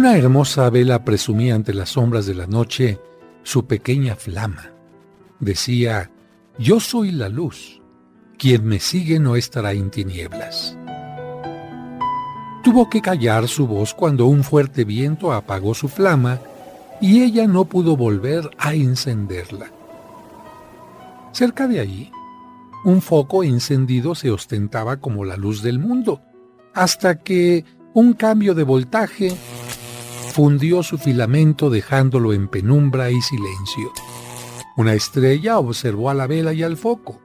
Una hermosa vela presumía ante las sombras de la noche su pequeña flama. Decía: «Yo soy la luz. Quien me sigue no estará en tinieblas». Tuvo que callar su voz cuando un fuerte viento apagó su flama y ella no pudo volver a encenderla. Cerca de allí, un foco encendido se ostentaba como la luz del mundo, hasta que un cambio de voltaje fundió su filamento dejándolo en penumbra y silencio. Una estrella observó a la vela y al foco.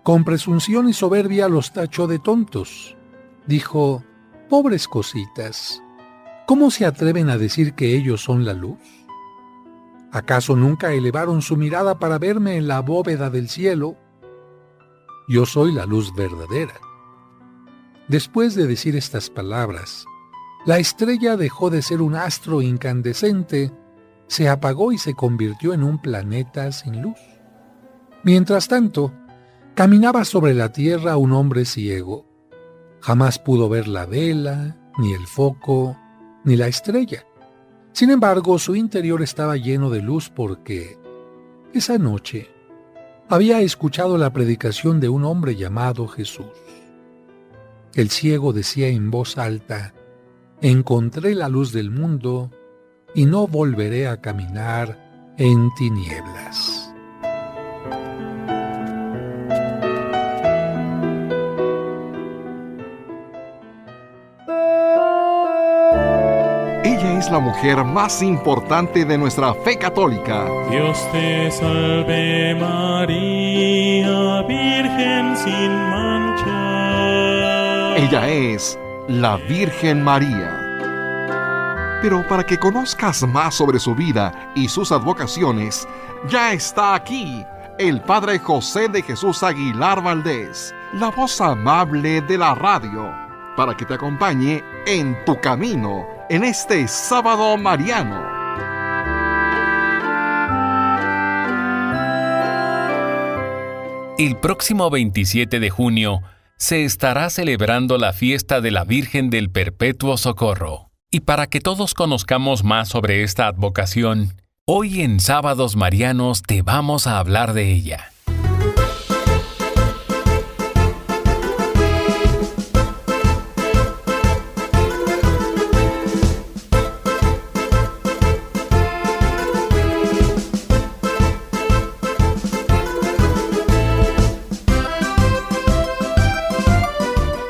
Con presunción y soberbia los tachó de tontos. Dijo: «Pobres cositas, ¿cómo se atreven a decir que ellos son la luz? ¿Acaso nunca elevaron su mirada para verme en la bóveda del cielo? Yo soy la luz verdadera». Después de decir estas palabras, la estrella dejó de ser un astro incandescente, se apagó y se convirtió en un planeta sin luz. Mientras tanto, caminaba sobre la tierra un hombre ciego. Jamás pudo ver la vela, ni el foco, ni la estrella. Sin embargo, su interior estaba lleno de luz porque esa noche había escuchado la predicación de un hombre llamado Jesús. El ciego decía en voz alta: «Encontré la luz del mundo y no volveré a caminar en tinieblas». Ella es la mujer más importante de nuestra fe católica. Dios te salve María, Virgen sin mancha. Ella es la Virgen María. Pero para que conozcas más sobre su vida y sus advocaciones, ya está aquí el Padre José de Jesús Aguilar Valdés, la voz amable de la radio, para que te acompañe en tu camino en este sábado mariano. El próximo 27 de junio se estará celebrando la fiesta de la Virgen del Perpetuo Socorro. Y para que todos conozcamos más sobre esta advocación, hoy en Sábados Marianos te vamos a hablar de ella.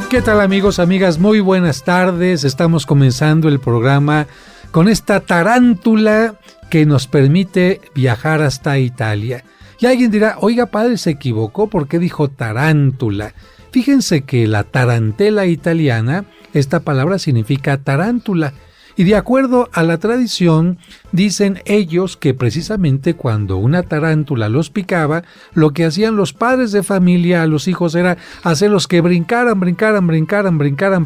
¿Qué tal, amigos, amigas? Muy buenas tardes. Estamos comenzando el programa con esta tarántula que nos permite viajar hasta Italia. Y alguien dirá: oiga, padre, se equivocó, ¿por qué dijo tarántula? Fíjense que la tarantela italiana, esta palabra significa tarántula. Y de acuerdo a la tradición, dicen ellos que precisamente cuando una tarántula los picaba, lo que hacían los padres de familia a los hijos era hacerlos que brincaran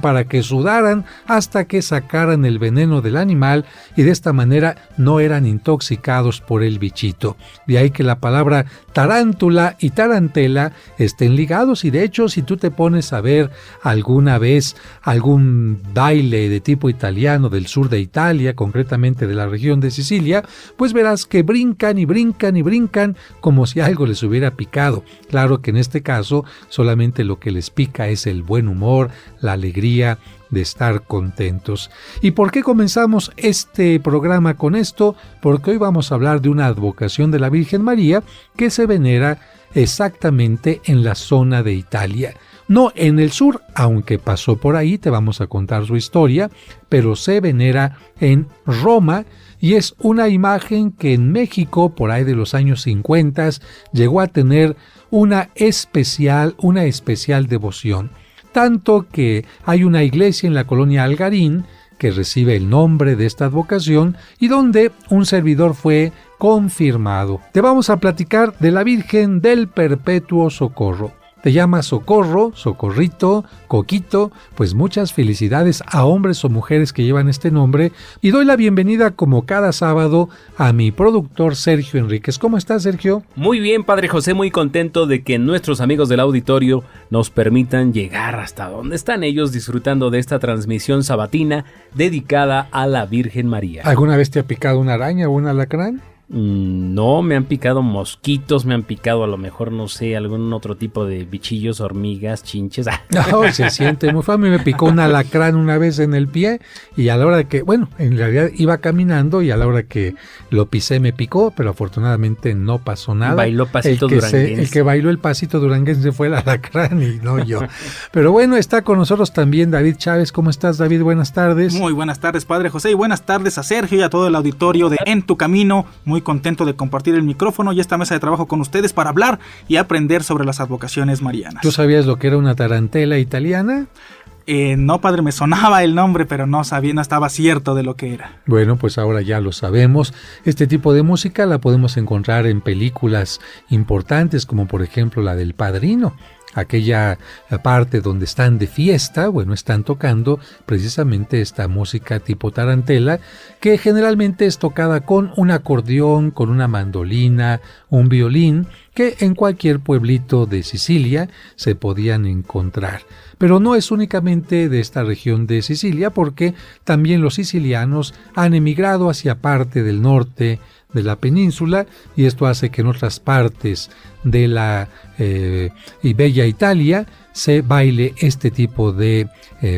para que sudaran hasta que sacaran el veneno del animal, y de esta manera no eran intoxicados por el bichito. De ahí que la palabra tarántula y tarantela estén ligados, y de hecho si tú te pones a ver alguna vez algún baile de tipo italiano del sur de Italia, concretamente de la región de Sicilia, pues verás que brincan como si algo les hubiera picado. Claro que en este caso solamente lo que les pica es el buen humor, la alegría de estar contentos. ¿Y por qué comenzamos este programa con esto? Porque hoy vamos a hablar de una advocación de la Virgen María que se venera exactamente en la zona de Italia. No en el sur, aunque pasó por ahí, te vamos a contar su historia, pero se venera en Roma, y es una imagen que en México, por ahí de los años 50, llegó a tener una especial devoción. Tanto que hay una iglesia en la colonia Algarín que recibe el nombre de esta advocación y donde un servidor fue confirmado. Te vamos a platicar de la Virgen del Perpetuo Socorro. te llamas Socorro, Socorrito, Coquito, pues muchas felicidades a hombres o mujeres que llevan este nombre y doy la bienvenida como cada sábado a mi productor Sergio Enríquez. ¿Cómo estás, Sergio? Muy bien, Padre José, muy contento de que nuestros amigos del auditorio nos permitan llegar hasta donde están ellos disfrutando de esta transmisión sabatina dedicada a la Virgen María. ¿Alguna vez te ha picado una araña o un alacrán? No, me han picado mosquitos, me han picado a lo mejor, no sé, algún otro tipo de bichillos, hormigas, chinches. No, se siente muy feo. A mí me picó un alacrán una vez en el pie y a la hora de que, bueno, en realidad iba caminando y a la hora que lo pisé me picó, pero afortunadamente no pasó nada. Bailó pasito duranguense. El que bailó el pasito duranguense fue el alacrán y no yo. Pero bueno, está con nosotros también David Chávez. ¿Cómo estás, David? Buenas tardes. Muy buenas tardes, Padre José, y buenas tardes a Sergio y a todo el auditorio de En Tu Camino. Muy contento de compartir el micrófono y esta mesa de trabajo con ustedes para hablar y aprender sobre las advocaciones marianas. ¿Tú sabías lo que era una tarantela italiana? No, padre, me sonaba el nombre, pero no sabía, no estaba cierto de lo que era. Bueno, pues ahora ya lo sabemos. Este tipo de música la podemos encontrar en películas importantes, como por ejemplo la del Padrino. Aquella parte donde están de fiesta, bueno, están tocando precisamente esta música tipo tarantela, que generalmente es tocada con un acordeón, con una mandolina, un violín, que en cualquier pueblito de Sicilia se podían encontrar. Pero no es únicamente de esta región de Sicilia, porque también los sicilianos han emigrado hacia parte del norte de la península y esto hace que en otras partes de la bella Italia se baile este tipo de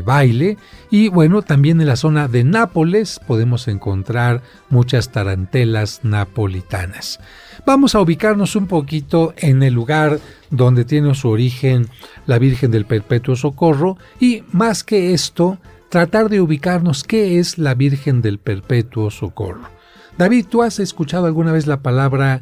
baile y bueno, también en la zona de Nápoles podemos encontrar muchas tarantelas napolitanas. Vamos a ubicarnos un poquito en el lugar donde tiene su origen la Virgen del Perpetuo Socorro y más que esto, tratar de ubicarnos qué es la Virgen del Perpetuo Socorro. David, ¿tú has escuchado alguna vez la palabra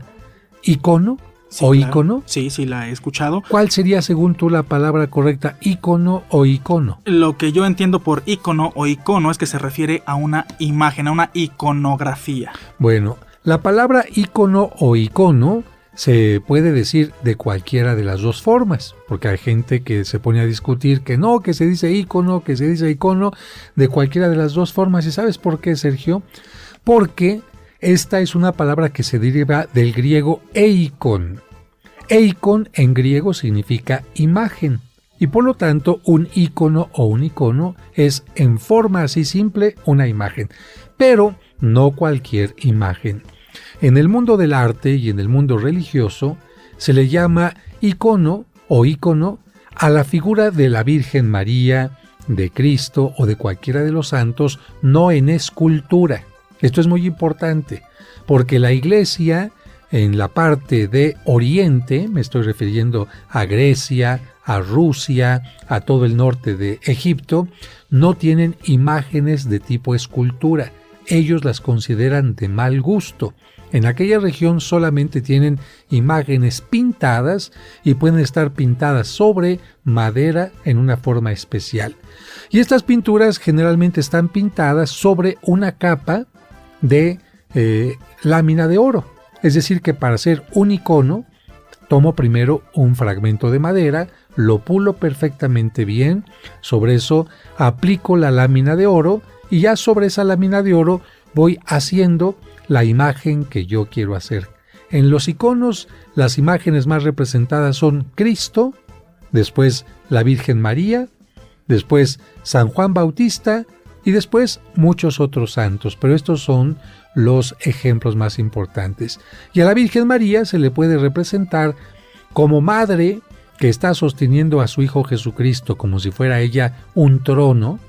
icono o claro. ícono? Sí, la he escuchado. ¿Cuál sería según tú la palabra correcta, ícono o icono? Lo que yo entiendo por ícono o icono es que se refiere a una imagen, a una iconografía. Bueno, la palabra ícono o icono se puede decir de cualquiera de las dos formas, porque hay gente que se pone a discutir que no, que se dice ícono, que se dice icono, de cualquiera de las dos formas. ¿Y sabes por qué, Sergio? Porque esta es una palabra que se deriva del griego eikon. Eikon en griego significa imagen y por lo tanto un ícono o un icono es en forma así simple una imagen, pero no cualquier imagen. En el mundo del arte y en el mundo religioso se le llama icono o ícono a la figura de la Virgen María, de Cristo o de cualquiera de los santos, no en escultura. Esto es muy importante, porque la Iglesia, en la parte de Oriente, me estoy refiriendo a Grecia, a Rusia, a todo el norte de Egipto, no tienen imágenes de tipo escultura. Ellos las consideran de mal gusto. En aquella región solamente tienen imágenes pintadas y pueden estar pintadas sobre madera en una forma especial. Y estas pinturas generalmente están pintadas sobre una capa de lámina de oro. Es decir, que para hacer un icono, tomo primero un fragmento de madera, lo pulo perfectamente bien, sobre eso aplico la lámina de oro y ya sobre esa lámina de oro voy haciendo la imagen que yo quiero hacer. En los iconos, las imágenes más representadas son Cristo, después la Virgen María, después San Juan Bautista y después muchos otros santos, pero estos son los ejemplos más importantes. Y a la Virgen María se le puede representar como madre que está sosteniendo a su Hijo Jesucristo como si fuera ella un trono,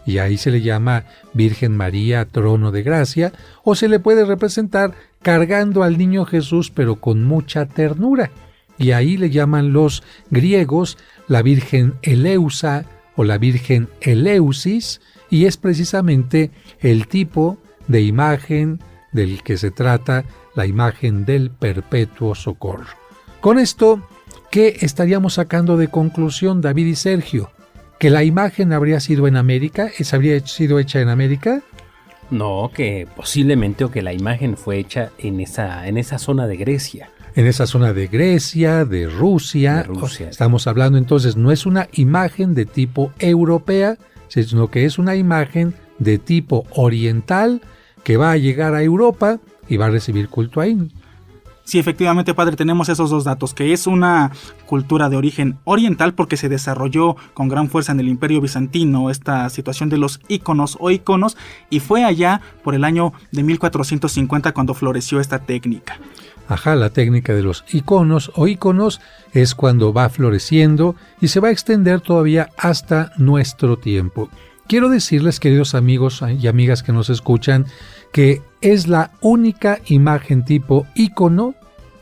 y ahí se le llama Virgen María, trono de gracia, o se le puede representar cargando al niño Jesús pero con mucha ternura, y ahí le llaman los griegos la Virgen Eleusa o la Virgen Eleusis, y es precisamente el tipo de imagen del que se trata, la imagen del Perpetuo Socorro. Con esto, ¿qué estaríamos sacando de conclusión, David y Sergio? ¿Que la imagen habría sido en América? ¿Habría sido hecha en América? No, que posiblemente o que la imagen fue hecha en esa zona de Grecia. En esa zona de Grecia, de Rusia. Estamos hablando entonces, no es una imagen de tipo europea, sino que es una imagen de tipo oriental que va a llegar a Europa y va a recibir culto ahí. Sí, efectivamente, padre, tenemos esos dos datos, que es una cultura de origen oriental porque se desarrolló con gran fuerza en el Imperio Bizantino esta situación de los íconos o iconos, y fue allá por el año de 1450 cuando floreció esta técnica. Ajá, la técnica de los iconos o íconos es cuando va floreciendo y se va a extender todavía hasta nuestro tiempo. Quiero decirles, queridos amigos y amigas que nos escuchan, que es la única imagen tipo ícono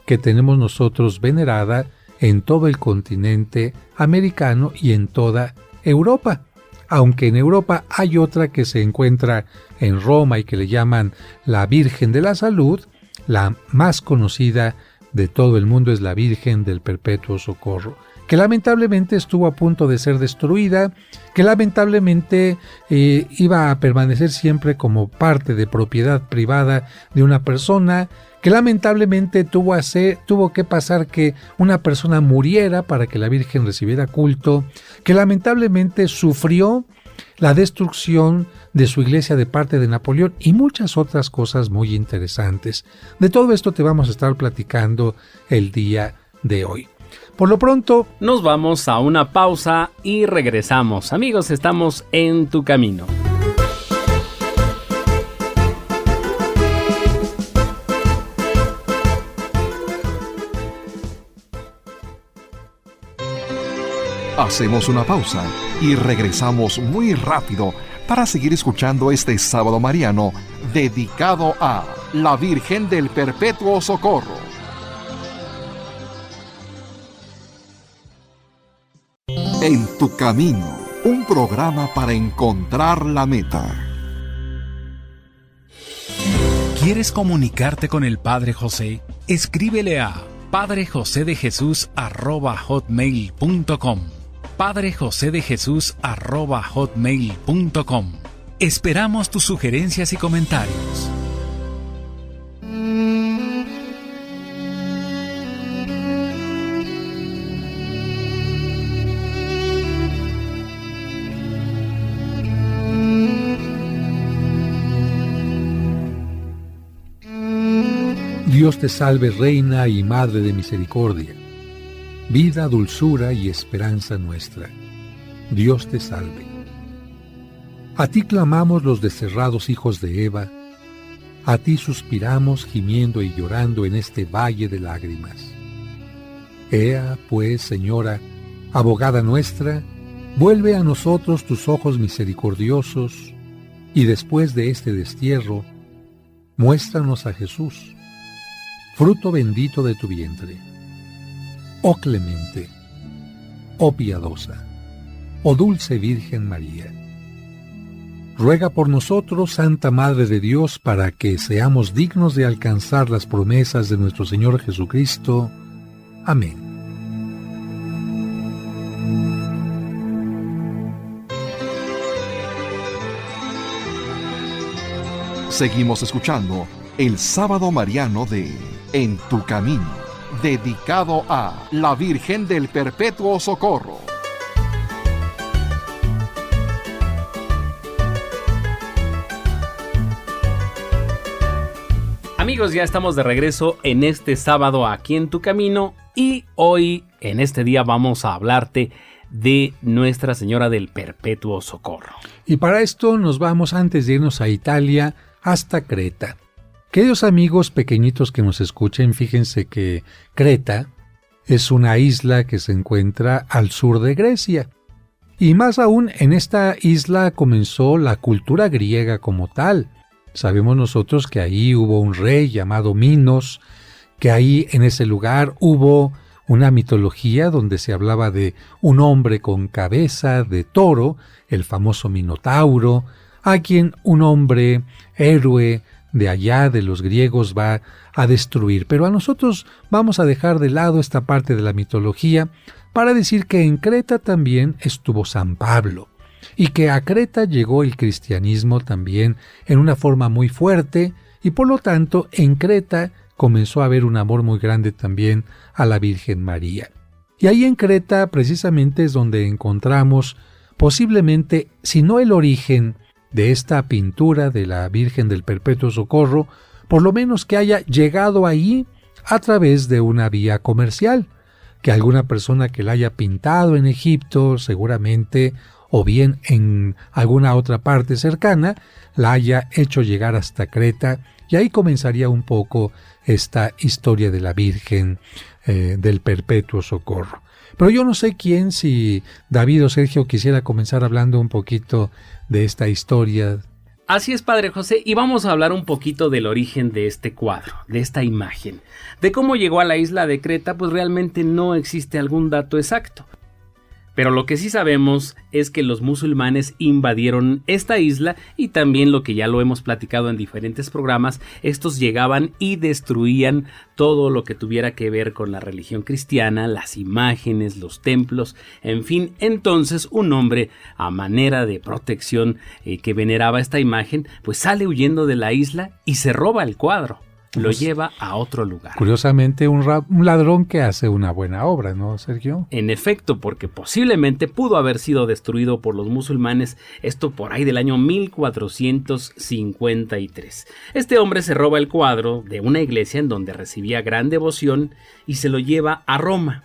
que tenemos nosotros venerada en todo el continente americano y en toda Europa. Aunque en Europa hay otra que se encuentra en Roma y que le llaman la Virgen de la Salud, la más conocida de todo el mundo es la Virgen del Perpetuo Socorro, que lamentablemente estuvo a punto de ser destruida, que lamentablemente iba a permanecer siempre como parte de propiedad privada de una persona, que lamentablemente tuvo que pasar que una persona muriera para que la Virgen recibiera culto, que lamentablemente sufrió la destrucción de su iglesia de parte de Napoleón y muchas otras cosas muy interesantes. De todo esto te vamos a estar platicando el día de hoy. Por lo pronto, nos vamos a una pausa y regresamos. Amigos, estamos en Tu Camino. Hacemos una pausa y regresamos muy rápido para seguir escuchando este sábado mariano dedicado a la Virgen del Perpetuo Socorro. En Tu Camino, un programa para encontrar la meta. ¿Quieres comunicarte con el Padre José? Escríbele a padrejosedejesus@hotmail.com. padrejosedejesus@hotmail.com. Esperamos tus sugerencias y comentarios. Dios te salve, Reina y Madre de Misericordia, vida, dulzura y esperanza nuestra. Dios te salve. A ti clamamos los desterrados hijos de Eva, a ti suspiramos gimiendo y llorando en este valle de lágrimas. Ea, pues, Señora, abogada nuestra, vuelve a nosotros tus ojos misericordiosos, y después de este destierro, muéstranos a Jesús, fruto bendito de tu vientre. Oh clemente, oh piadosa, oh dulce Virgen María, ruega por nosotros, Santa Madre de Dios, para que seamos dignos de alcanzar las promesas de nuestro Señor Jesucristo. Amén. Seguimos escuchando el sábado mariano de En Tu Camino, dedicado a la Virgen del Perpetuo Socorro. Amigos, ya estamos de regreso en este sábado aquí en Tu Camino, y hoy, en este día, vamos a hablarte de Nuestra Señora del Perpetuo Socorro. Y para esto nos vamos, antes de irnos a Italia, hasta Creta. Queridos amigos pequeñitos que nos escuchen, fíjense que Creta es una isla que se encuentra al sur de Grecia. Y más aún, en esta isla comenzó la cultura griega como tal. Sabemos nosotros que ahí hubo un rey llamado Minos, que ahí en ese lugar hubo una mitología donde se hablaba de un hombre con cabeza de toro, el famoso Minotauro, a quien un hombre héroe de allá de los griegos va a destruir. Pero a nosotros vamos a dejar de lado esta parte de la mitología para decir que en Creta también estuvo San Pablo. y que a Creta llegó el cristianismo también en una forma muy fuerte, y por lo tanto en Creta comenzó a haber un amor muy grande también a la Virgen María. Y ahí en Creta precisamente es donde encontramos posiblemente, si no el origen de esta pintura de la Virgen del Perpetuo Socorro, por lo menos que haya llegado ahí a través de una vía comercial, que alguna persona que la haya pintado en Egipto seguramente, o bien en alguna otra parte cercana, la haya hecho llegar hasta Creta, y ahí comenzaría un poco esta historia de la Virgen del Perpetuo Socorro. Pero yo no sé quién, si David o Sergio quisiera comenzar hablando un poquito de esta historia. Así es, Padre José, y vamos a hablar un poquito del origen de este cuadro, de esta imagen. De cómo llegó a la isla de Creta, pues realmente no existe algún dato exacto. Pero lo que sí sabemos es que los musulmanes invadieron esta isla, y también lo que ya lo hemos platicado en diferentes programas, estos llegaban y destruían todo lo que tuviera que ver con la religión cristiana, las imágenes, los templos, en fin. Entonces un hombre, a manera de protección que veneraba esta imagen, pues sale huyendo de la isla y se roba el cuadro. Lo lleva a otro lugar. Curiosamente, un ladrón que hace una buena obra, ¿no, Sergio? En efecto, porque posiblemente pudo haber sido destruido por los musulmanes, esto por ahí del año 1453. Este hombre se roba el cuadro de una iglesia en donde recibía gran devoción y se lo lleva a Roma.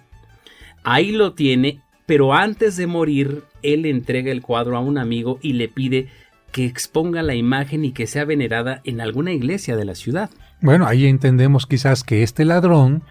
Ahí lo tiene, pero antes de morir, él entrega el cuadro a un amigo y le pide que exponga la imagen y que sea venerada en alguna iglesia de la ciudad. Bueno, ahí entendemos quizás que este ladrón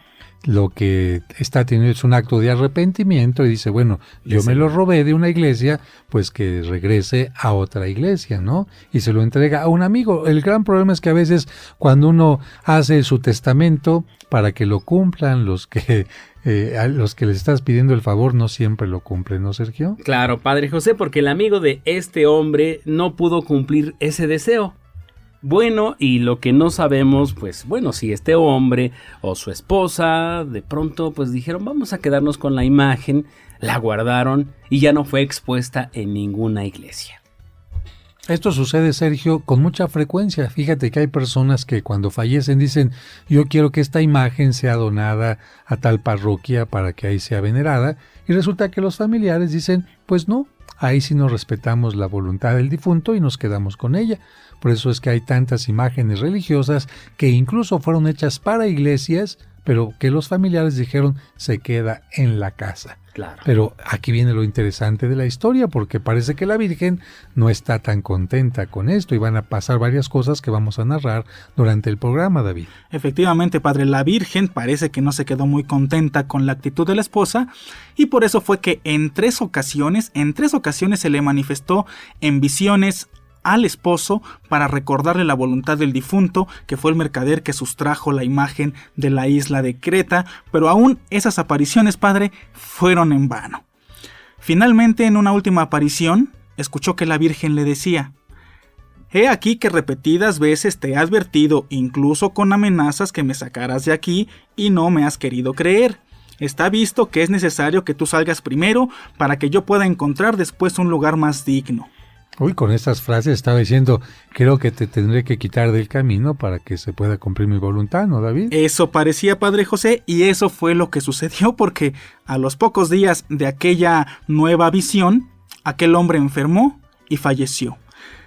lo que está teniendo es un acto de arrepentimiento y dice, bueno, yo me lo robé de una iglesia, pues que regrese a otra iglesia, ¿no? Y se lo entrega a un amigo. El gran problema es que a veces cuando uno hace su testamento para que lo cumplan los que les estás pidiendo el favor, no siempre lo cumplen, ¿no, Sergio? Claro, Padre José, porque el amigo de este hombre no pudo cumplir ese deseo. Bueno, y lo que no sabemos, pues bueno, si este hombre o su esposa de pronto pues dijeron vamos a quedarnos con la imagen, la guardaron y ya no fue expuesta en ninguna iglesia. Esto sucede, Sergio, con mucha frecuencia. Fíjate que hay personas que cuando fallecen dicen yo quiero que esta imagen sea donada a tal parroquia para que ahí sea venerada, y resulta que los familiares dicen pues no, ahí sí nos respetamos la voluntad del difunto y nos quedamos con ella. Por eso es que hay tantas imágenes religiosas que incluso fueron hechas para iglesias, pero que los familiares dijeron se queda en la casa. Claro. Pero aquí viene lo interesante de la historia, porque parece que la Virgen no está tan contenta con esto y van a pasar varias cosas que vamos a narrar durante el programa, David. Efectivamente, padre, la Virgen parece que no se quedó muy contenta con la actitud de la esposa, y por eso fue que en tres ocasiones se le manifestó en visiones al esposo para recordarle la voluntad del difunto, que fue el mercader que sustrajo la imagen de la isla de Creta, pero aún esas apariciones, padre, fueron en vano. Finalmente, en una última aparición, escuchó que la Virgen le decía: «He aquí que repetidas veces te he advertido, incluso con amenazas, que me sacaras de aquí, y no me has querido creer. Está visto que es necesario que tú salgas primero para que yo pueda encontrar después un lugar más digno». Uy, con estas frases estaba diciendo, creo que te tendré que quitar del camino para que se pueda cumplir mi voluntad, ¿no, David? Eso parecía, Padre José, y eso fue lo que sucedió, porque a los pocos días de aquella nueva visión, aquel hombre enfermó y falleció.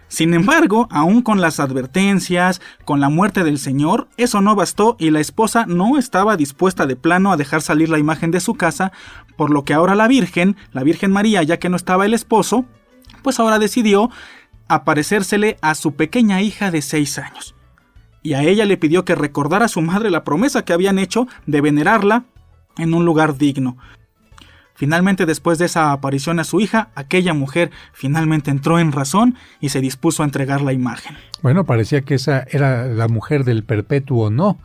Sin embargo, aún con las advertencias, con la muerte del Señor, eso no bastó y la esposa no estaba dispuesta de plano a dejar salir la imagen de su casa, por lo que ahora la Virgen María, ya que no estaba el esposo, pues ahora decidió aparecérsele a su pequeña hija de 6 años. Y a ella le pidió que recordara a su madre la promesa que habían hecho de venerarla en un lugar digno. Finalmente, después de esa aparición a su hija, aquella mujer finalmente entró en razón y se dispuso a entregar la imagen. Bueno, parecía que esa era la mujer del perpetuo no.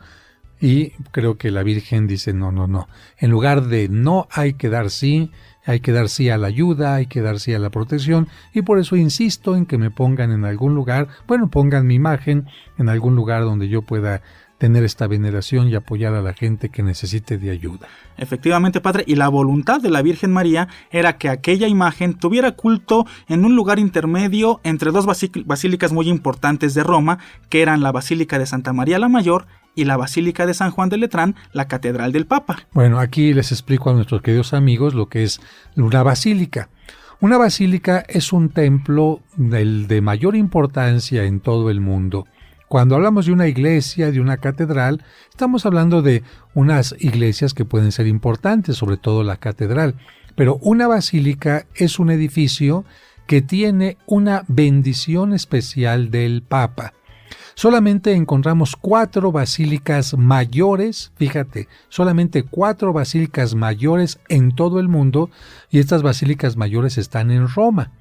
Y creo que la Virgen dice no. En lugar de no, hay que dar sí a la ayuda, hay que dar sí a la protección, y por eso insisto en que me pongan en algún lugar, pongan mi imagen en algún lugar donde yo pueda tener esta veneración y apoyar a la gente que necesite de ayuda. Efectivamente, padre, y la voluntad de la Virgen María era que aquella imagen tuviera culto en un lugar intermedio entre dos basílicas muy importantes de Roma, que eran la Basílica de Santa María la Mayor y la Basílica de San Juan de Letrán, la Catedral del Papa. Bueno, aquí les explico a nuestros queridos amigos lo que es una basílica. Una basílica es un templo de mayor importancia en todo el mundo. Cuando hablamos de una iglesia, de una catedral, estamos hablando de unas iglesias que pueden ser importantes, sobre todo la catedral. Pero una basílica es un edificio que tiene una bendición especial del Papa. Solamente encontramos 4 basílicas mayores, fíjate, solamente 4 basílicas mayores en todo el mundo, y estas basílicas mayores están en Roma.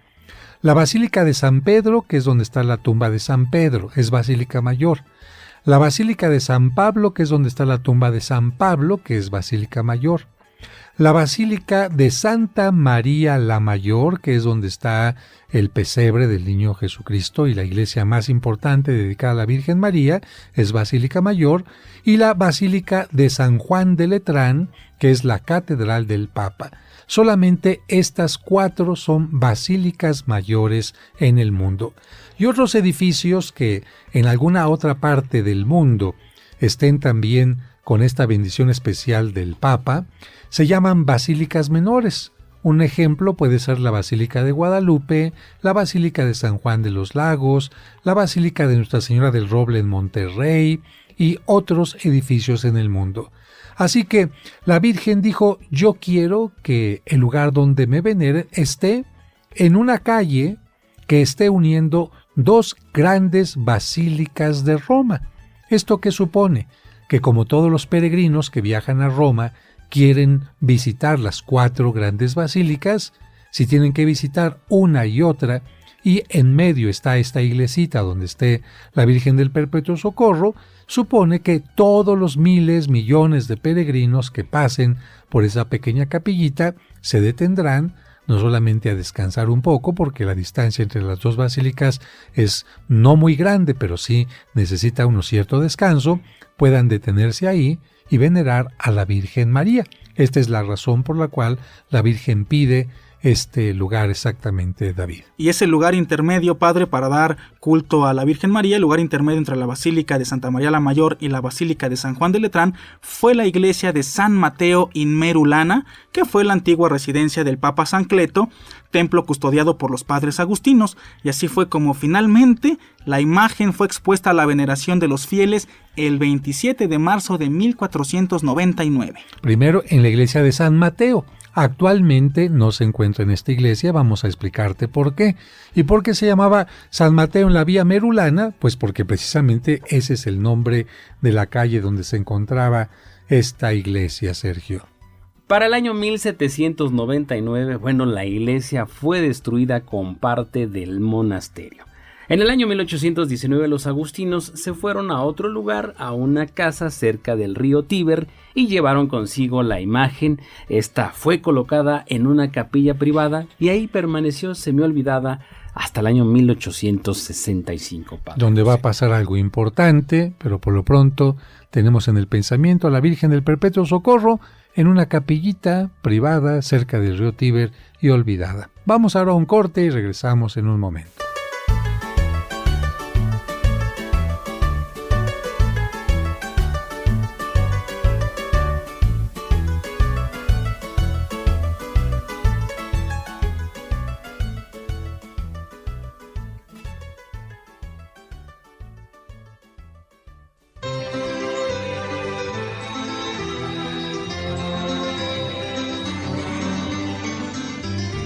La Basílica de San Pedro, que es donde está la tumba de San Pedro, es basílica mayor. La Basílica de San Pablo, que es donde está la tumba de San Pablo, que es basílica mayor. La Basílica de Santa María la Mayor, que es donde está el pesebre del niño Jesucristo y la iglesia más importante dedicada a la Virgen María, es basílica mayor. Y la Basílica de San Juan de Letrán, que es la catedral del Papa. Solamente estas 4 son basílicas mayores en el mundo. Y otros edificios que en alguna otra parte del mundo estén también con esta bendición especial del Papa, se llaman basílicas menores. Un ejemplo puede ser la Basílica de Guadalupe, la Basílica de San Juan de los Lagos, la Basílica de Nuestra Señora del Roble en Monterrey y otros edificios en el mundo. Así que la Virgen dijo, yo quiero que el lugar donde me veneren esté en una calle que esté uniendo 2 grandes basílicas de Roma. ¿Esto qué supone? Que como todos los peregrinos que viajan a Roma quieren visitar las 4 grandes basílicas, si tienen que visitar una y otra, y en medio está esta iglesita donde esté la Virgen del Perpetuo Socorro, supone que todos los miles, millones de peregrinos que pasen por esa pequeña capillita se detendrán, no solamente a descansar un poco, porque la distancia entre las 2 basílicas es no muy grande, pero sí necesita un cierto descanso, puedan detenerse ahí y venerar a la Virgen María. Esta es la razón por la cual la Virgen pide este lugar exactamente, David. Y ese lugar intermedio, padre, para dar culto a la Virgen María, el lugar intermedio entre la Basílica de Santa María la Mayor y la Basílica de San Juan de Letrán, fue la iglesia de San Mateo in Merulana, que fue la antigua residencia del Papa San Cleto, templo custodiado por los padres agustinos, y así fue como finalmente la imagen fue expuesta a la veneración de los fieles el 27 de marzo de 1499. Primero en la iglesia de San Mateo. Actualmente no se encuentra en esta iglesia, vamos a explicarte por qué. ¿Y por qué se llamaba San Mateo en la Vía Merulana? Pues porque precisamente ese es el nombre de la calle donde se encontraba esta iglesia, Sergio. Para el año 1799, la iglesia fue destruida con parte del monasterio. En el año 1819 los agustinos se fueron a otro lugar, a una casa cerca del río Tíber, y llevaron consigo la imagen. Esta fue colocada en una capilla privada y ahí permaneció semiolvidada hasta el año 1865. Padre. Donde va a pasar algo importante, pero por lo pronto tenemos en el pensamiento a la Virgen del Perpetuo Socorro en una capillita privada cerca del río Tíber y olvidada. Vamos ahora a un corte y regresamos en un momento.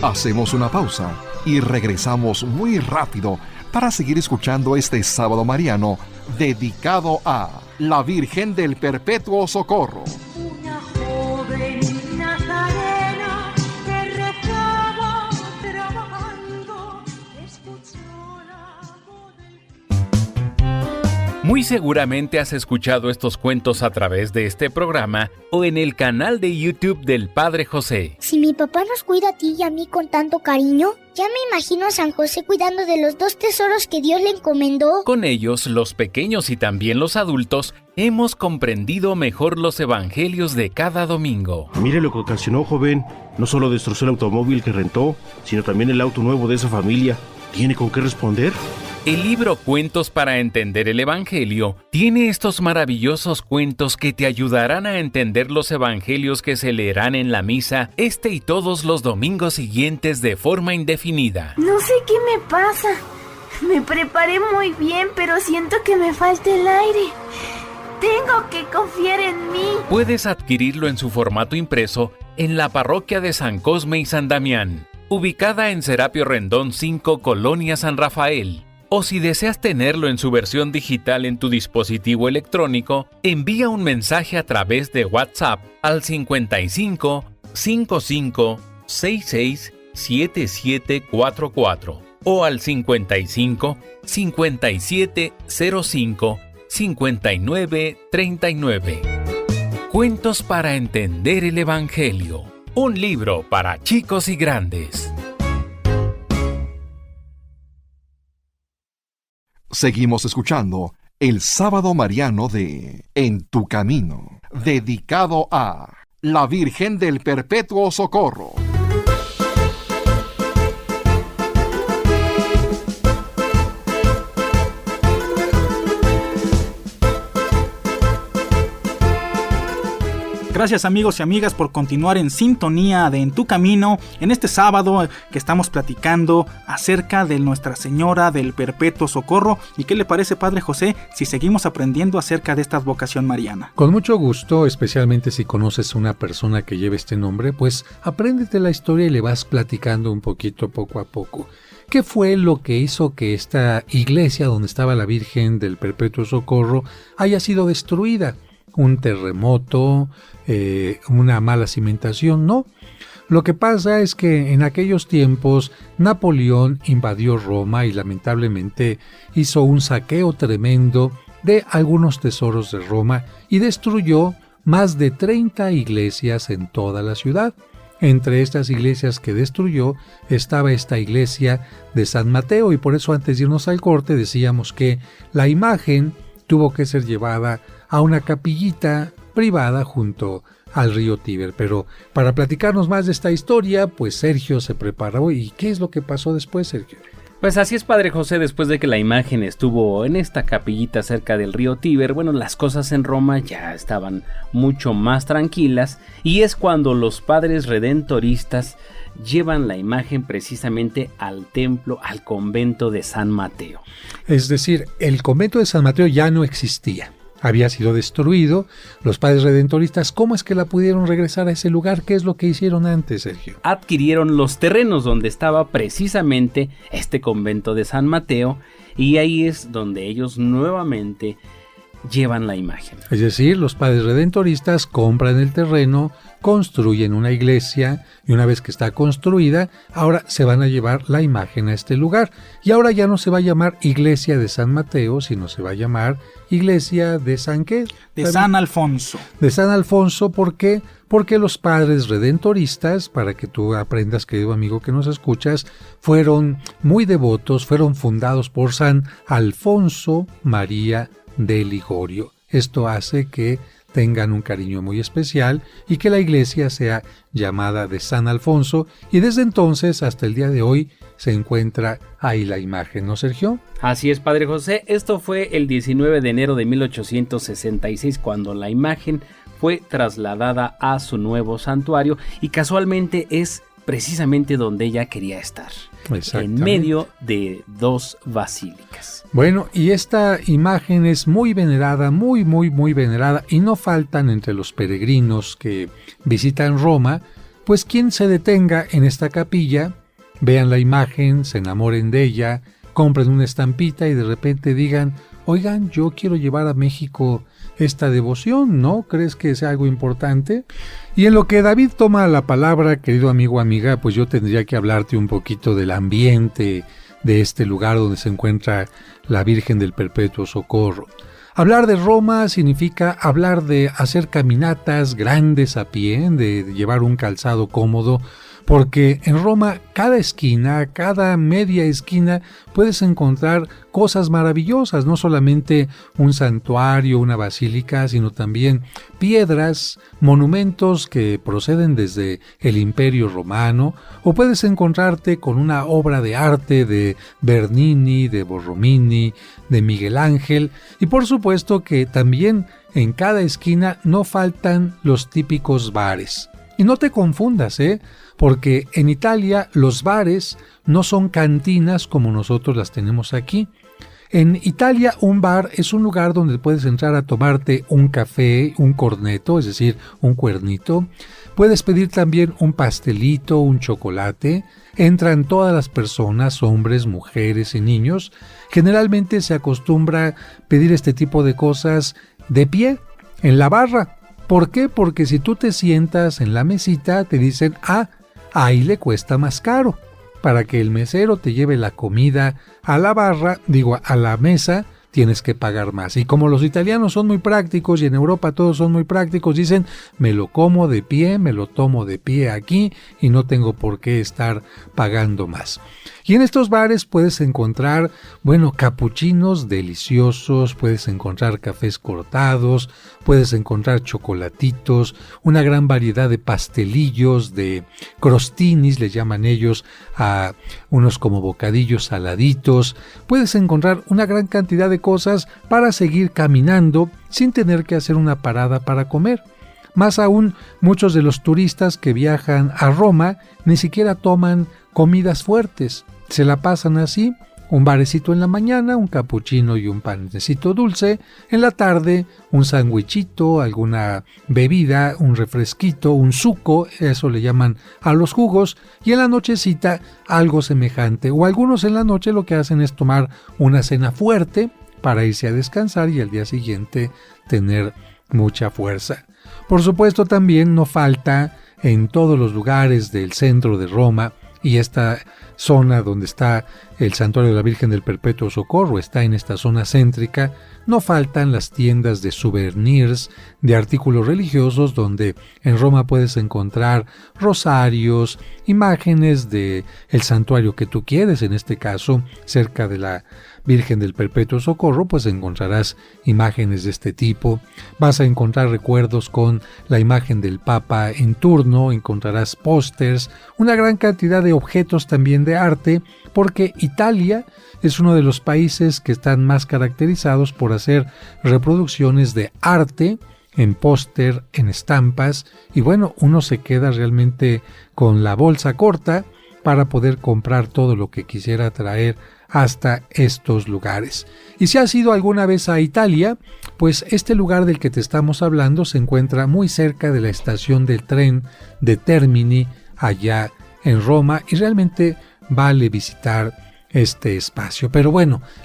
Hacemos una pausa y regresamos muy rápido para seguir escuchando este sábado mariano dedicado a la Virgen del Perpetuo Socorro. Una joven nazarena que rezaba trabajando, escuchó la voz del... Muy Muy seguramente has escuchado estos cuentos a través de este programa o en el canal de YouTube del Padre José. Si mi papá nos cuida a ti y a mí con tanto cariño, ya me imagino a San José cuidando de los 2 tesoros que Dios le encomendó. Con ellos, los pequeños y también los adultos, hemos comprendido mejor los evangelios de cada domingo. Mire lo que ocasionó, joven. No solo destrozó el automóvil que rentó, sino también el auto nuevo de esa familia. ¿Tiene con qué responder? El libro Cuentos para entender el Evangelio tiene estos maravillosos cuentos que te ayudarán a entender los evangelios que se leerán en la misa este y todos los domingos siguientes de forma indefinida. No sé qué me pasa. Me preparé muy bien, pero siento que me falta el aire. Tengo que confiar en mí. Puedes adquirirlo en su formato impreso en la parroquia de San Cosme y San Damián, ubicada en Serapio Rendón 5, Colonia San Rafael. O si deseas tenerlo en su versión digital en tu dispositivo electrónico, envía un mensaje a través de WhatsApp al 55 55 66 7744 o al 55 57 05 59 39. Cuentos para entender el Evangelio. Un libro para chicos y grandes. Seguimos escuchando el Sábado Mariano de En tu Camino, dedicado a la Virgen del Perpetuo Socorro. Gracias amigos y amigas por continuar en sintonía de En tu Camino en este sábado que estamos platicando acerca de Nuestra Señora del Perpetuo Socorro. ¿Y qué le parece, Padre José, si seguimos aprendiendo acerca de esta advocación mariana? Con mucho gusto, especialmente si conoces una persona que lleve este nombre, pues apréndete la historia y le vas platicando un poquito poco a poco. ¿Qué fue lo que hizo que esta iglesia donde estaba la Virgen del Perpetuo Socorro haya sido destruida? ¿Un terremoto? ¿Una mala cimentación? No. Lo que pasa es que en aquellos tiempos Napoleón invadió Roma y lamentablemente hizo un saqueo tremendo de algunos tesoros de Roma y destruyó más de 30 iglesias en toda la ciudad. Entre estas iglesias que destruyó estaba esta iglesia de San Mateo, y por eso antes de irnos al corte decíamos que la imagen tuvo que ser llevada a una capillita privada junto al río Tíber. Pero para platicarnos más de esta historia, pues Sergio se preparó. ¿Y qué es lo que pasó después, Sergio? Pues así es, Padre José, después de que la imagen estuvo en esta capillita cerca del río Tíber, bueno, las cosas en Roma ya estaban mucho más tranquilas, y es cuando los padres redentoristas llevan la imagen precisamente al templo, al convento de San Mateo. Es decir, el convento de San Mateo ya no existía. Había sido destruido. Los padres redentoristas, ¿cómo es que la pudieron regresar a ese lugar? ¿Qué es lo que hicieron antes, Sergio? Adquirieron los terrenos donde estaba precisamente este convento de San Mateo, y ahí es donde ellos nuevamente llevan la imagen. Es decir, los padres redentoristas compran el terreno, construyen una iglesia, y una vez que está construida, ahora se van a llevar la imagen a este lugar. Y ahora ya no se va a llamar Iglesia de San Mateo, sino se va a llamar Iglesia de San ¿qué? De San Alfonso. De San Alfonso, ¿por qué? Porque los padres redentoristas, para que tú aprendas, querido amigo que nos escuchas, fueron muy devotos, fueron fundados por San Alfonso María de Ligorio. Esto hace que tengan un cariño muy especial y que la iglesia sea llamada de San Alfonso, y desde entonces hasta el día de hoy se encuentra ahí la imagen, ¿no, Sergio? Así es, Padre José, esto fue el 19 de enero de 1866 cuando la imagen fue trasladada a su nuevo santuario, y casualmente es precisamente donde ella quería estar, en medio de dos basílicas. Bueno, y esta imagen es muy venerada, muy venerada, y no faltan entre los peregrinos que visitan Roma, pues quien se detenga en esta capilla, vean la imagen, se enamoren de ella, compren una estampita y de repente digan: oigan, yo quiero llevar a México esta devoción, ¿no? ¿Crees que sea algo importante? Y en lo que David toma la palabra, querido amigo, amiga, pues yo tendría que hablarte un poquito del ambiente de este lugar donde se encuentra la Virgen del Perpetuo Socorro. Hablar de Roma significa hablar de hacer caminatas grandes a pie, de llevar un calzado cómodo, porque en Roma cada esquina, cada media esquina puedes encontrar cosas maravillosas, no solamente un santuario, una basílica, sino también piedras, monumentos que proceden desde el Imperio Romano, o puedes encontrarte con una obra de arte de Bernini, de Borromini, de Miguel Ángel, y por supuesto que también en cada esquina no faltan los típicos bares. Y no te confundas, porque en Italia los bares no son cantinas como nosotros las tenemos aquí. En Italia un bar es un lugar donde puedes entrar a tomarte un café, un corneto, es decir, un cuernito. Puedes pedir también un pastelito, un chocolate. Entran todas las personas, hombres, mujeres y niños. Generalmente se acostumbra pedir este tipo de cosas de pie, en la barra. ¿Por qué? Porque si tú te sientas en la mesita, te dicen, ahí le cuesta más caro. Para que el mesero te lleve la comida a la barra, a la mesa, tienes que pagar más. Y como los italianos son muy prácticos y en Europa todos son muy prácticos, dicen, me lo como de pie, me lo tomo de pie aquí y no tengo por qué estar pagando más. Y en estos bares puedes encontrar, capuchinos deliciosos, puedes encontrar cafés cortados, puedes encontrar chocolatitos, una gran variedad de pastelillos, de crostinis, les llaman ellos, a unos como bocadillos saladitos. Puedes encontrar una gran cantidad de cosas para seguir caminando sin tener que hacer una parada para comer. Más aún, muchos de los turistas que viajan a Roma ni siquiera toman comidas fuertes. Se la pasan así, un barecito en la mañana, un capuchino y un panecito dulce, en la tarde un sandwichito, alguna bebida, un refresquito, un suco, eso le llaman a los jugos, y en la nochecita algo semejante, o algunos en la noche lo que hacen es tomar una cena fuerte para irse a descansar y al día siguiente tener mucha fuerza. Por supuesto también no falta en todos los lugares del centro de Roma, y esta zona donde está el Santuario de la Virgen del Perpetuo Socorro está en esta zona céntrica, no faltan las tiendas de souvenirs, de artículos religiosos, donde en Roma puedes encontrar rosarios, imágenes de el santuario que tú quieres, en este caso cerca de la Virgen del Perpetuo Socorro, pues encontrarás imágenes de este tipo. Vas a encontrar recuerdos con la imagen del Papa en turno, encontrarás pósters, una gran cantidad de objetos también de arte, porque Italia es uno de los países que están más caracterizados por hacer reproducciones de arte en póster, en estampas, y uno se queda realmente con la bolsa corta para poder comprar todo lo que quisiera traer hasta estos lugares. Y si has ido alguna vez a Italia, pues este lugar del que te estamos hablando se encuentra muy cerca de la estación del tren de Termini, allá en Roma, y realmente vale visitar este espacio. Pero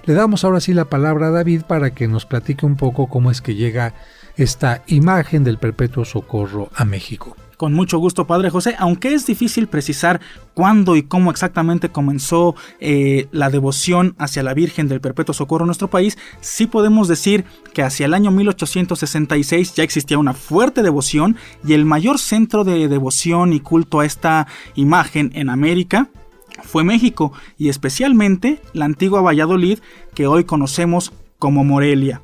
le damos ahora sí la palabra a David para que nos platique un poco cómo es que llega esta imagen del Perpetuo Socorro a México. Con mucho gusto, Padre José, aunque es difícil precisar cuándo y cómo exactamente comenzó la devoción hacia la Virgen del Perpetuo Socorro en nuestro país, sí podemos decir que hacia el año 1866 ya existía una fuerte devoción, y el mayor centro de devoción y culto a esta imagen en América fue México, y especialmente la antigua Valladolid, que hoy conocemos como Morelia.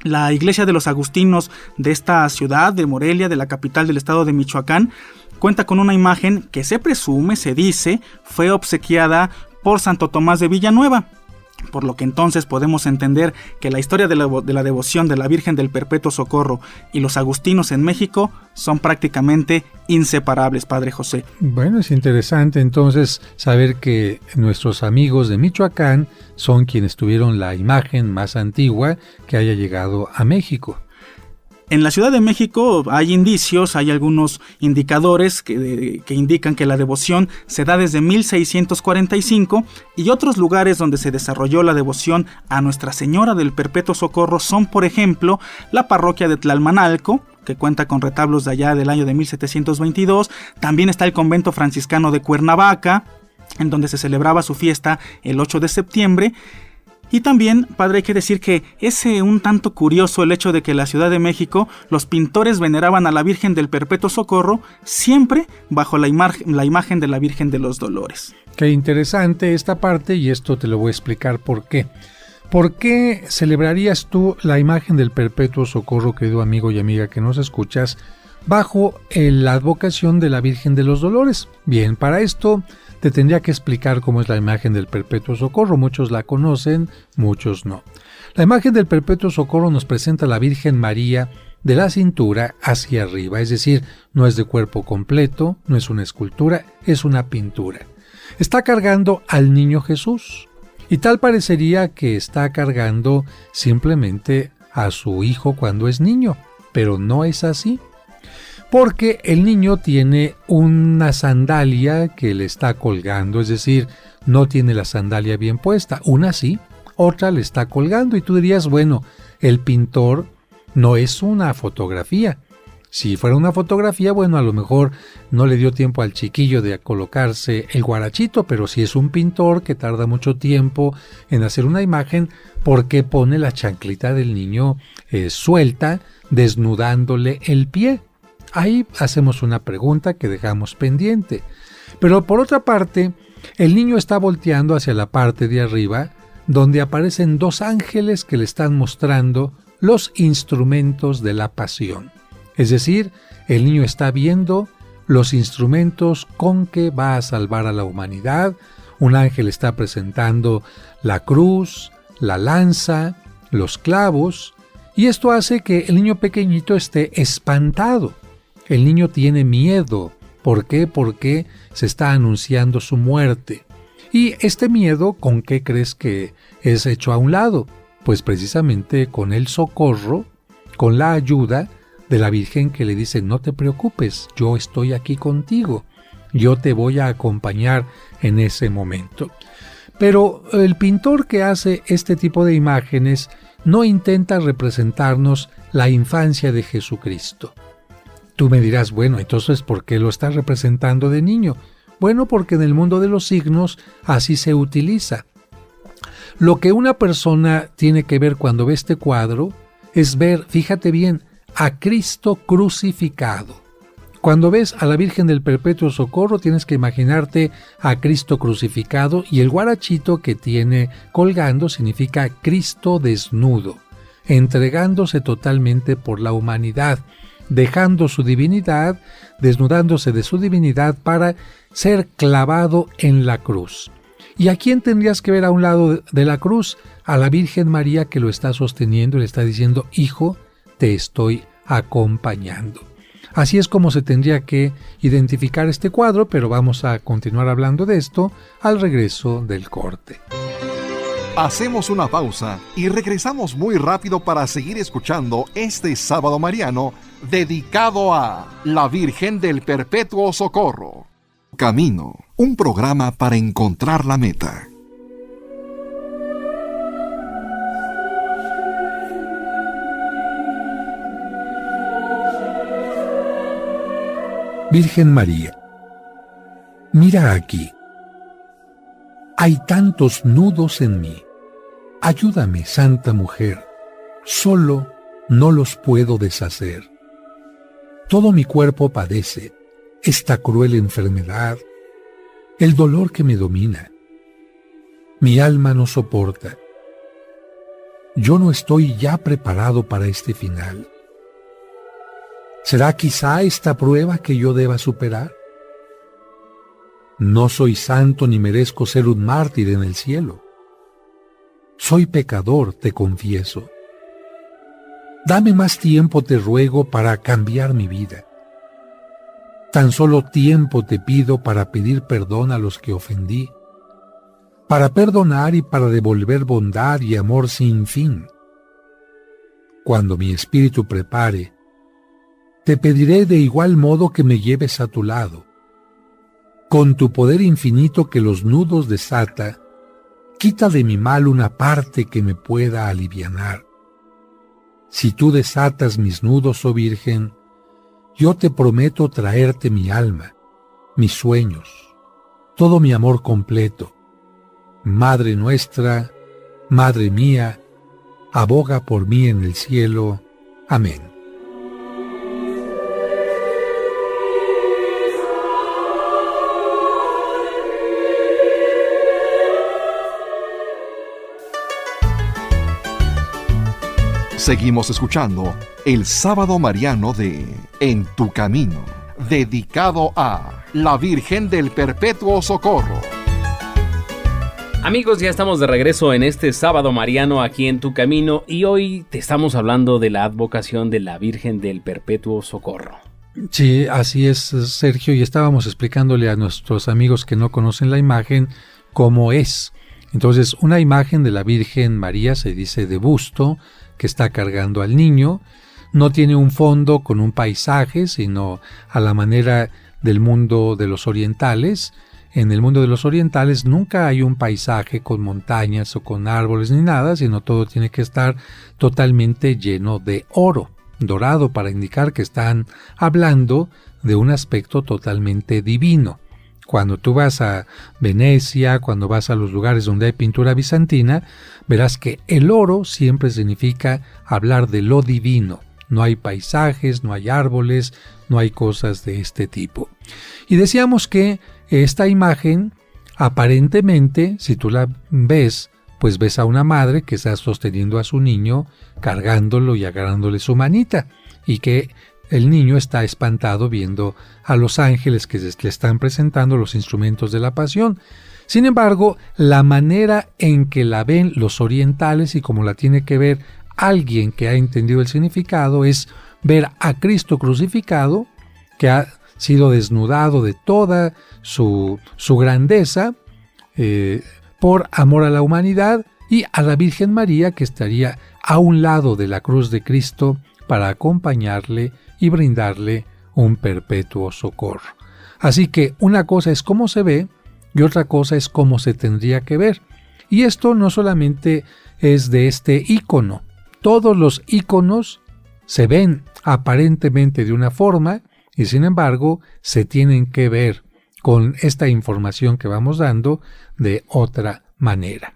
La iglesia de los agustinos de esta ciudad, de Morelia, de la capital del estado de Michoacán, cuenta con una imagen que se presume, se dice, fue obsequiada por Santo Tomás de Villanueva. Por lo que entonces podemos entender que la historia de la devoción de la Virgen del Perpetuo Socorro y los agustinos en México son prácticamente inseparables, Padre José. Es interesante entonces saber que nuestros amigos de Michoacán son quienes tuvieron la imagen más antigua que haya llegado a México. En la Ciudad de México hay indicios, hay algunos indicadores que indican que la devoción se da desde 1645, y otros lugares donde se desarrolló la devoción a Nuestra Señora del Perpetuo Socorro son, por ejemplo, la parroquia de Tlalmanalco, que cuenta con retablos de allá del año de 1722, también está el convento franciscano de Cuernavaca, en donde se celebraba su fiesta el 8 de septiembre, Y también, padre, hay que decir que es un tanto curioso el hecho de que en la Ciudad de México los pintores veneraban a la Virgen del Perpetuo Socorro siempre bajo la imagen de la Virgen de los Dolores. Qué interesante esta parte, y esto te lo voy a explicar por qué. ¿Por qué celebrarías tú la imagen del Perpetuo Socorro, querido amigo y amiga que nos escuchas, bajo la advocación de la Virgen de los Dolores? Bien, para esto te tendría que explicar cómo es la imagen del Perpetuo Socorro. Muchos la conocen, muchos no. La imagen del Perpetuo Socorro nos presenta a la Virgen María de la cintura hacia arriba, es decir, no es de cuerpo completo, no es una escultura, es una pintura. Está cargando al niño Jesús, y tal parecería que está cargando simplemente a su hijo cuando es niño, pero no es así. Porque el niño tiene una sandalia que le está colgando, es decir, no tiene la sandalia bien puesta. Una sí, otra le está colgando, y tú dirías, bueno, el pintor no es una fotografía. Si fuera una fotografía, bueno, a lo mejor no le dio tiempo al chiquillo de colocarse el guarachito, pero si es un pintor que tarda mucho tiempo en hacer una imagen, ¿por qué pone la chanclita del niño suelta, desnudándole el pie? Ahí hacemos una pregunta que dejamos pendiente. Pero por otra parte, el niño está volteando hacia la parte de arriba, donde aparecen dos ángeles que le están mostrando los instrumentos de la pasión. Es decir, el niño está viendo los instrumentos con que va a salvar a la humanidad. Un ángel está presentando la cruz, la lanza, los clavos, y esto hace que el niño pequeñito esté espantado. El niño tiene miedo. ¿Por qué? Porque se está anunciando su muerte. Y este miedo, ¿con qué crees que es hecho a un lado? Pues precisamente con el socorro, con la ayuda de la Virgen, que le dice: no te preocupes, yo estoy aquí contigo, yo te voy a acompañar en ese momento. Pero el pintor que hace este tipo de imágenes no intenta representarnos la infancia de Jesucristo. Tú me dirás, bueno, entonces ¿por qué lo está representando de niño? Bueno, porque en el mundo de los signos así se utiliza. Lo que una persona tiene que ver cuando ve este cuadro es ver, fíjate bien, a Cristo crucificado. Cuando ves a la Virgen del Perpetuo Socorro, tienes que imaginarte a Cristo crucificado, y el guarachito que tiene colgando significa Cristo desnudo, entregándose totalmente por la humanidad, dejando su divinidad, desnudándose de su divinidad para ser clavado en la cruz. ¿Y a quién tendrías que ver a un lado de la cruz? A la Virgen María, que lo está sosteniendo y le está diciendo: hijo, te estoy acompañando. Así es como se tendría que identificar este cuadro, pero vamos a continuar hablando de esto al regreso del corte. Hacemos una pausa y regresamos muy rápido para seguir escuchando este sábado mariano dedicado a la Virgen del Perpetuo Socorro. Camino, un programa para encontrar la meta. Virgen María, mira aquí. Hay tantos nudos en mí. Ayúdame, Santa Mujer. Solo no los puedo deshacer. Todo mi cuerpo padece esta cruel enfermedad, el dolor que me domina. Mi alma no soporta. Yo no estoy ya preparado para este final. ¿Será quizá esta prueba que yo deba superar? No soy santo ni merezco ser un mártir en el cielo. Soy pecador, te confieso. Dame más tiempo, te ruego, para cambiar mi vida. Tan solo tiempo te pido para pedir perdón a los que ofendí, para perdonar y para devolver bondad y amor sin fin. Cuando mi espíritu prepare, te pediré de igual modo que me lleves a tu lado. Con tu poder infinito que los nudos desata, quita de mi mal una parte que me pueda alivianar. Si tú desatas mis nudos, oh Virgen, yo te prometo traerte mi alma, mis sueños, todo mi amor completo. Madre nuestra, Madre mía, aboga por mí en el cielo. Amén. Seguimos escuchando el Sábado Mariano de En tu Camino, dedicado a la Virgen del Perpetuo Socorro. Amigos, ya estamos de regreso en este Sábado Mariano aquí en Tu Camino y hoy te estamos hablando de la advocación de la Virgen del Perpetuo Socorro. Sí, así es, Sergio, y estábamos explicándole a nuestros amigos que no conocen la imagen cómo es. Entonces, una imagen de la Virgen María se dice de busto, que está cargando al niño, no tiene un fondo con un paisaje, sino a la manera del mundo de los orientales. En el mundo de los orientales nunca hay un paisaje con montañas o con árboles ni nada, sino todo tiene que estar totalmente lleno de oro, dorado, para indicar que están hablando de un aspecto totalmente divino. Cuando tú vas a Venecia, cuando vas a los lugares donde hay pintura bizantina, verás que el oro siempre significa hablar de lo divino. No hay paisajes, no hay árboles, no hay cosas de este tipo. Y decíamos que esta imagen, aparentemente, si tú la ves, pues ves a una madre que está sosteniendo a su niño, cargándolo y agarrándole su manita, y que el niño está espantado viendo a los ángeles que le están presentando los instrumentos de la pasión. Sin embargo, la manera en que la ven los orientales y como la tiene que ver alguien que ha entendido el significado es ver a Cristo crucificado, que ha sido desnudado de toda su grandeza por amor a la humanidad, y a la Virgen María, que estaría a un lado de la cruz de Cristo para acompañarle y brindarle un perpetuo socorro. Así que una cosa es cómo se ve y otra cosa es cómo se tendría que ver. Y esto no solamente es de este ícono. Todos los íconos se ven aparentemente de una forma y sin embargo se tienen que ver con esta información que vamos dando de otra manera.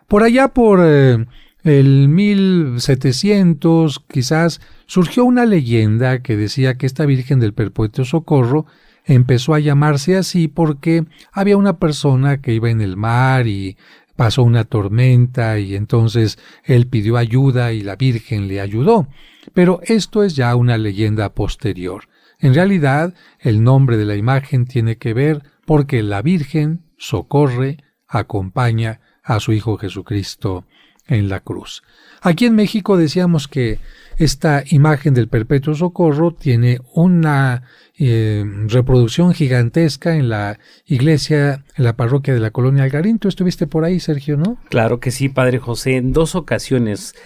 Por allá por el 1700 quizás surgió una leyenda que decía que esta Virgen del Perpetuo Socorro empezó a llamarse así porque había una persona que iba en el mar y pasó una tormenta y entonces él pidió ayuda y la Virgen le ayudó. Pero esto es ya una leyenda posterior. En realidad, el nombre de la imagen tiene que ver porque la Virgen socorre, acompaña a su Hijo Jesucristo en la cruz. Aquí en México decíamos que esta imagen del Perpetuo Socorro tiene una reproducción gigantesca en la iglesia, en la parroquia de la Colonia Algarín. Tú estuviste por ahí, Sergio, ¿no? Claro que sí, Padre José. En 2 ocasiones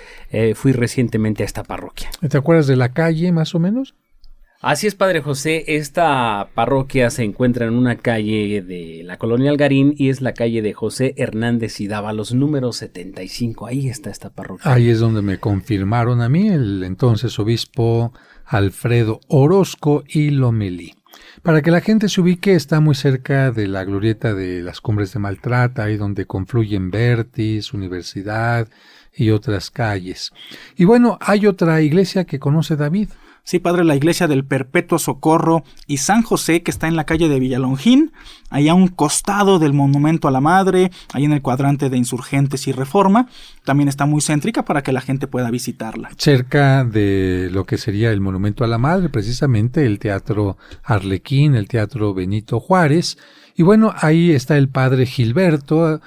fui recientemente a esta parroquia. ¿Te acuerdas de la calle, más o menos? Así es, Padre José, esta parroquia se encuentra en una calle de la Colonia Algarín y es la calle de José Hernández y Dávalos, número 75. Ahí está esta parroquia. Ahí es donde me confirmaron a mí el entonces obispo Alfredo Orozco y Lomelí. Para que la gente se ubique, está muy cerca de la glorieta de las Cumbres de Maltrata, ahí donde confluyen Vertis, Universidad y otras calles. Y bueno, hay otra iglesia que conoce David. Sí, padre, la iglesia del Perpetuo Socorro y San José, que está en la calle de Villalongín, ahí a un costado del Monumento a la Madre, ahí en el cuadrante de Insurgentes y Reforma. También está muy céntrica para que la gente pueda visitarla. Cerca de lo que sería el Monumento a la Madre, precisamente el Teatro Arlequín, el Teatro Benito Juárez. Y bueno, ahí está el padre Gilberto,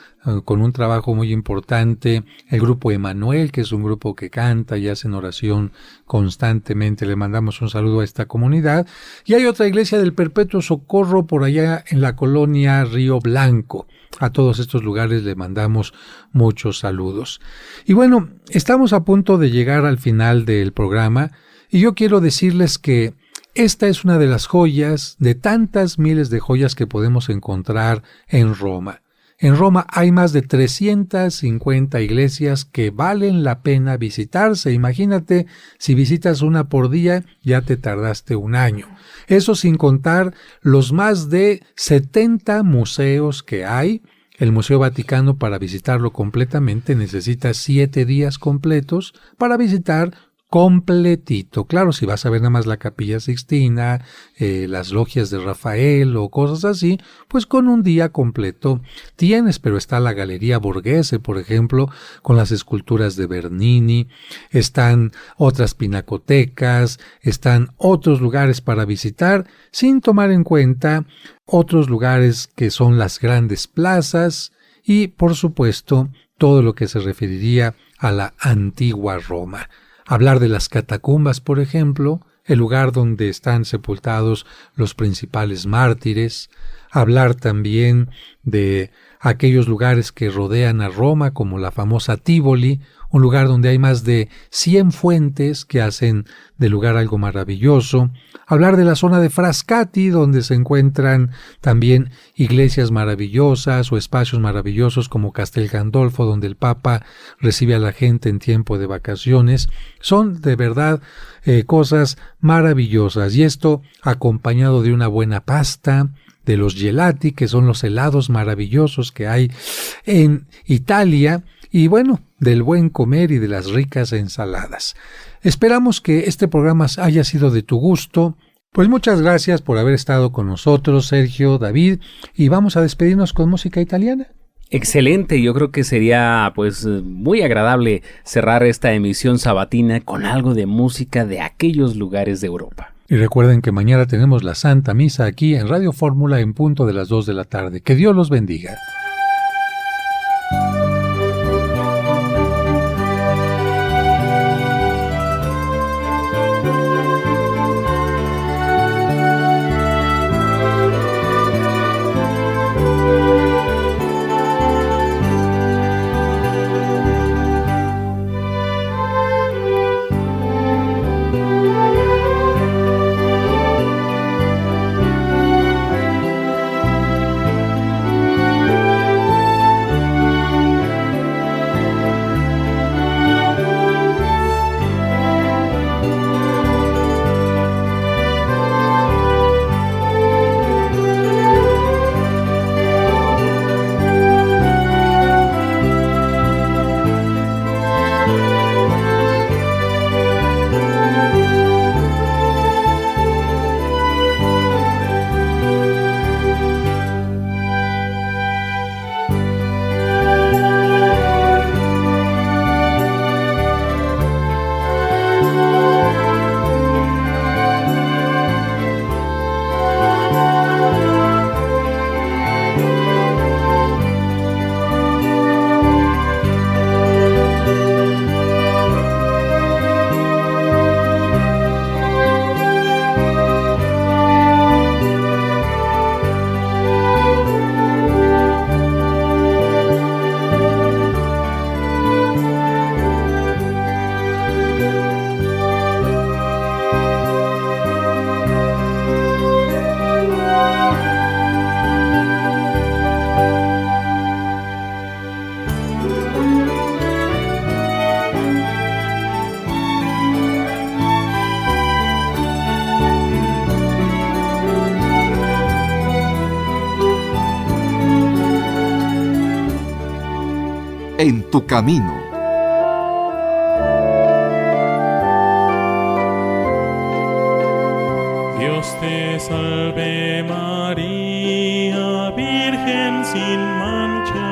con un trabajo muy importante, el grupo Emanuel, que es un grupo que canta y hacen oración constantemente, le mandamos un saludo a esta comunidad, y hay otra iglesia del Perpetuo Socorro por allá en la colonia Río Blanco. A todos estos lugares le mandamos muchos saludos. Y bueno, estamos a punto de llegar al final del programa, y yo quiero decirles que esta es una de las joyas, de tantas miles de joyas que podemos encontrar en Roma. En Roma hay más de 350 iglesias que valen la pena visitarse. Imagínate, si visitas una por día, ya te tardaste un año. Eso sin contar los más de 70 museos que hay El Museo Vaticano, para visitarlo completamente, necesita 7 días completos para visitar completito. Claro, si vas a ver nada más la Capilla Sixtina, las logias de Rafael o cosas así, pues con un día completo tienes, pero está la Galería Borghese, por ejemplo, con las esculturas de Bernini, están otras pinacotecas, están otros lugares para visitar, sin tomar en cuenta otros lugares que son las grandes plazas y, por supuesto, todo lo que se referiría a la antigua Roma. Hablar de las catacumbas, por ejemplo, el lugar donde están sepultados los principales mártires. Hablar también de aquellos lugares que rodean a Roma, como la famosa Tívoli, un lugar donde hay más de 100 fuentes que hacen del lugar algo maravilloso. Hablar de la zona de Frascati, donde se encuentran también iglesias maravillosas o espacios maravillosos como Castel Gandolfo, donde el Papa recibe a la gente en tiempo de vacaciones. Son de verdad cosas maravillosas, y esto acompañado de una buena pasta, de los gelati, que son los helados maravillosos que hay en Italia, y bueno, del buen comer y de las ricas ensaladas. Esperamos que este programa haya sido de tu gusto. Pues muchas gracias por haber estado con nosotros, Sergio, David, y vamos a despedirnos con música italiana. Excelente, yo creo que sería pues muy agradable cerrar esta emisión sabatina con algo de música de aquellos lugares de Europa. Y recuerden que mañana tenemos la Santa Misa aquí en Radio Fórmula en punto de las 2 de la tarde. Que Dios los bendiga. En tu camino. Dios te salve María, Virgen sin mancha,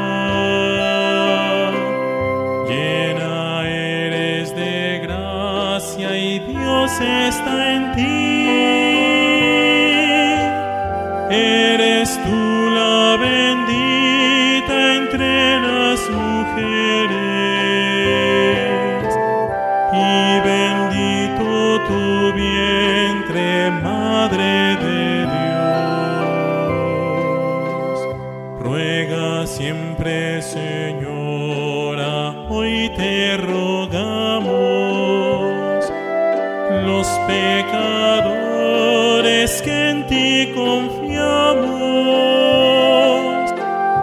llena eres de gracia y Dios está en ti. Eres tú la bendita entre las mujeres y bendito tu vientre, Madre de Dios. Ruega siempre, Señora, hoy te rogamos, los pecadores que en ti confiamos,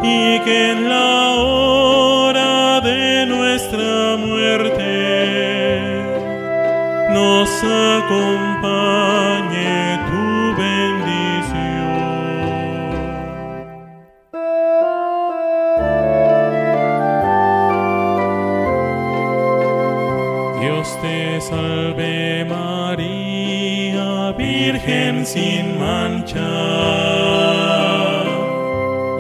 y que en la hora de nuestra muerte nos acompañe tu bendición. mancha.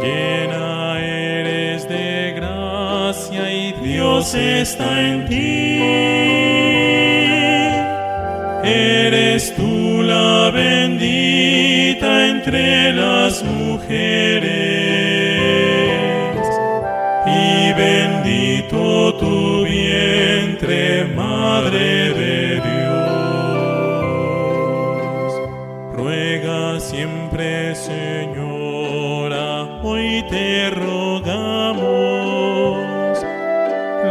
Llena eres de gracia y Dios está en ti. Eres tú la bendita entre las mujeres, y bendito tu vientre, Madre de Dios. Ruega siempre, Señora, hoy te rogamos,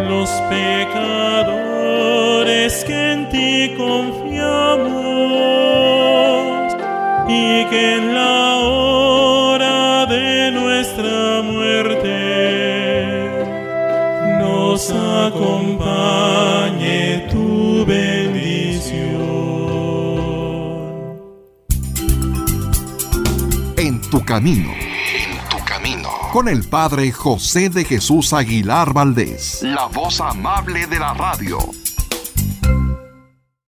los pecadores que en ti confiamos, y que en la hora de nuestra muerte nos acompañe tu bendición. En tu camino. Con el Padre José de Jesús Aguilar Valdés, la voz amable de la radio.